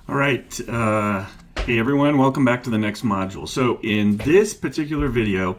All right, hey everyone, welcome back to the next module. So in this particular video,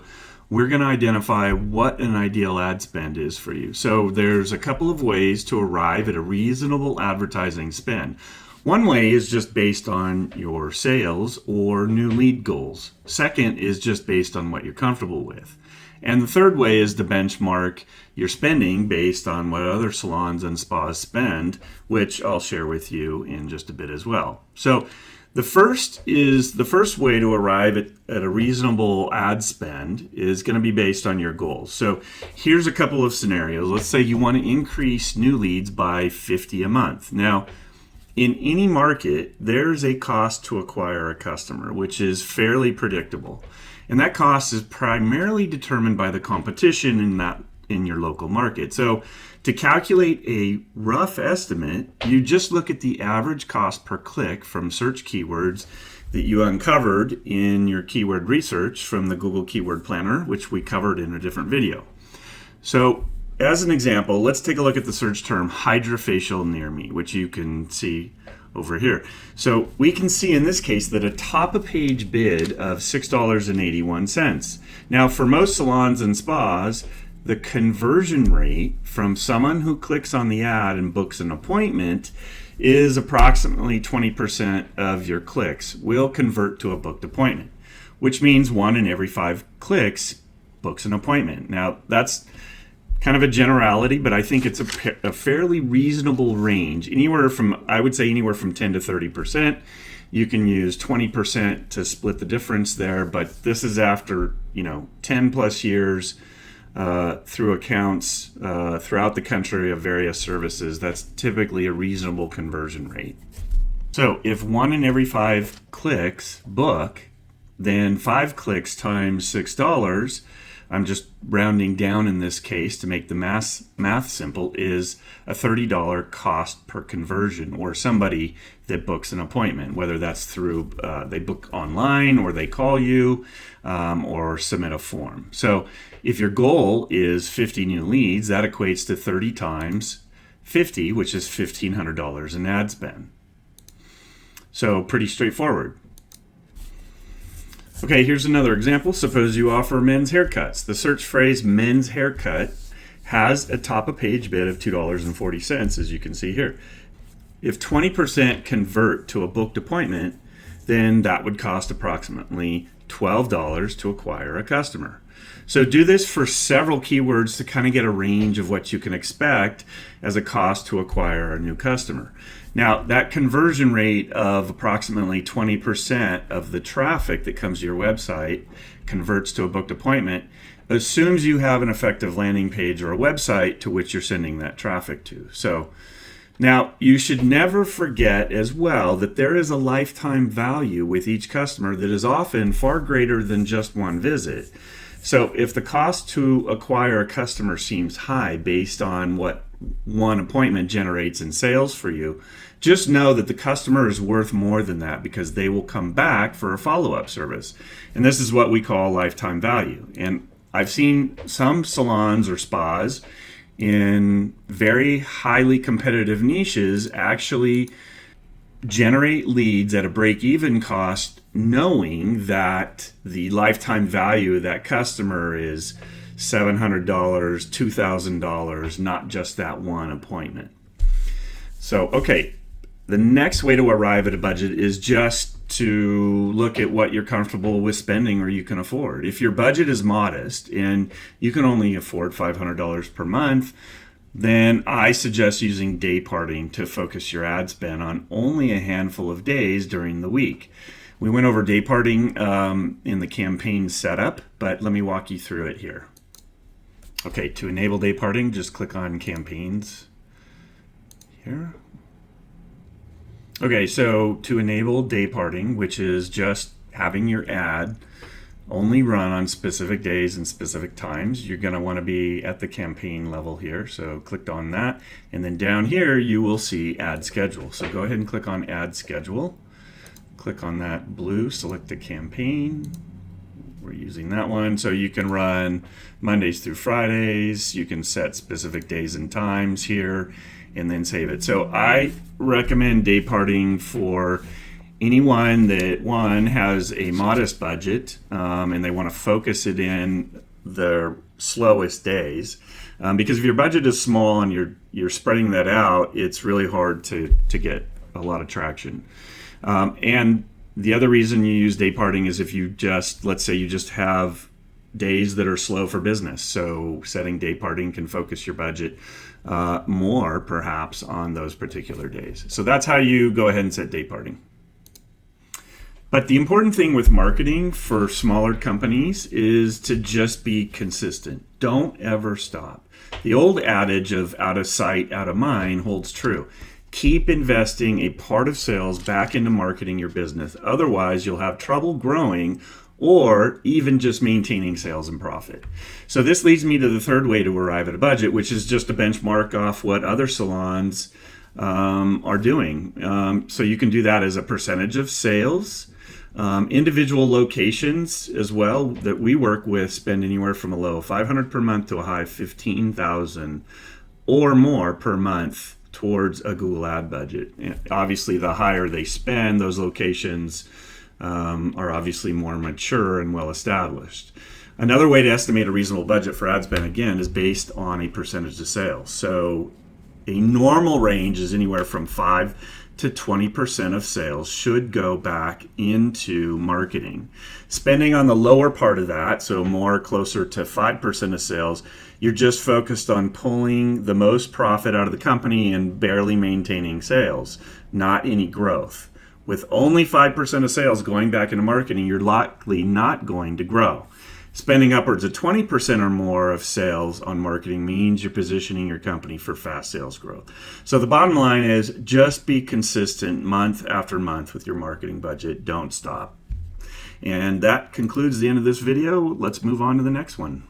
we're going to identify what an ideal ad spend is for you. So there's a couple of ways to arrive at a reasonable advertising spend. One way is just based on your sales or new lead goals. Second is just based on what you're comfortable with. And the third way is to benchmark your spending based on what other salons and spas spend, which I'll share with you in just a bit as well. So the first way to arrive at a reasonable ad spend is going to be based on your goals. So here's a couple of scenarios. Let's say you want to increase new leads by 50 a month. Now, in any market, there's a cost to acquire a customer, which is fairly predictable. And that cost is primarily determined by the competition in your local market. So to calculate a rough estimate, you just look at the average cost per click from search keywords that you uncovered in your keyword research from the Google Keyword Planner, which we covered in a different video. So as an example, let's take a look at the search term hydrofacial near me, which you can see over here. So we can see in this case that a top of page bid of $6.81. Now for most salons and spas, the conversion rate from someone who clicks on the ad and books an appointment is approximately 20% of your clicks will convert to a booked appointment, which means 1 in every 5 clicks books an appointment. Now that's kind of a generality, but I think it's a fairly reasonable range. I would say anywhere from 10 to 30%. You can use 20% to split the difference there, but this is after 10 plus years through accounts throughout the country of various services. That's typically a reasonable conversion rate. So if 1 in every 5 clicks book, then 5 clicks times $6, I'm just rounding down in this case to make the math simple, is a $30 cost per conversion, or somebody that books an appointment, whether that's through they book online or they call you or submit a form. So if your goal is 50 new leads, that equates to 30 times 50, which is $1,500 in ad spend. So pretty straightforward. Okay, here's another example. Suppose you offer men's haircuts. The search phrase men's haircut has a top of page bid of $2.40, as you can see here. If 20% convert to a booked appointment, then that would cost approximately $12 to acquire a customer. So do this for several keywords to kind of get a range of what you can expect as a cost to acquire a new customer. Now, that conversion rate of approximately 20% of the traffic that comes to your website converts to a booked appointment assumes you have an effective landing page or a website to which you're sending that traffic to. So now you should never forget as well that there is a lifetime value with each customer that is often far greater than just one visit. So if the cost to acquire a customer seems high based on what one appointment generates in sales for you, just know that the customer is worth more than that because they will come back for a follow-up service. And this is what we call lifetime value. And I've seen some salons or spas in very highly competitive niches actually generate leads at a break-even cost, knowing that the lifetime value of that customer is $700, $2,000, not just that one appointment. So, okay, the next way to arrive at a budget is just to look at what you're comfortable with spending or you can afford. If your budget is modest and you can only afford $500 per month, then I suggest using dayparting to focus your ad spend on only a handful of days during the week. We went over dayparting in the campaign setup, but let me walk you through it here. Okay, to enable dayparting, just click on campaigns here. Okay, so to enable dayparting, which is just having your ad only run on specific days and specific times, you're going to want to be at the campaign level here. So click on that, and then down here you will see add schedule. So go ahead and click on add schedule. Click on that blue, select a campaign. we're using that one. So you can run Mondays through Fridays. You can set specific days and times here and then save it. So I recommend dayparting for anyone that, one, has a modest budget and they want to focus it in their slowest days. Because if your budget is small and you're spreading that out, it's really hard to get a lot of traction. And the other reason you use dayparting is if you just, let's say you just have days that are slow for business. So setting dayparting can focus your budget more perhaps on those particular days. So that's how you go ahead and set dayparting. But the important thing with marketing for smaller companies is to just be consistent. Don't ever stop. The old adage of out of sight, out of mind holds true. Keep investing a part of sales back into marketing your business. Otherwise, you'll have trouble growing or even just maintaining sales and profit. So this leads me to the third way to arrive at a budget, which is just to benchmark off what other salons are doing. So you can do that as a percentage of sales. Individual locations as well that we work with spend anywhere from a low of $500 per month to a high of $15,000 or more per month towards a Google ad budget. And obviously, the higher they spend, those locations are obviously more mature and well established. Another way to estimate a reasonable budget for ad spend, again, is based on a percentage of sales. So a normal range is anywhere from 5 to 20% of sales should go back into marketing. Spending on the lower part of that, so more closer to 5% of sales, you're just focused on pulling the most profit out of the company and barely maintaining sales, not any growth. With only 5% of sales going back into marketing, you're likely not going to grow. Spending upwards of 20% or more of sales on marketing means you're positioning your company for fast sales growth. So the bottom line is just be consistent month after month with your marketing budget. Don't stop. And that concludes the end of this video. Let's move on to the next one.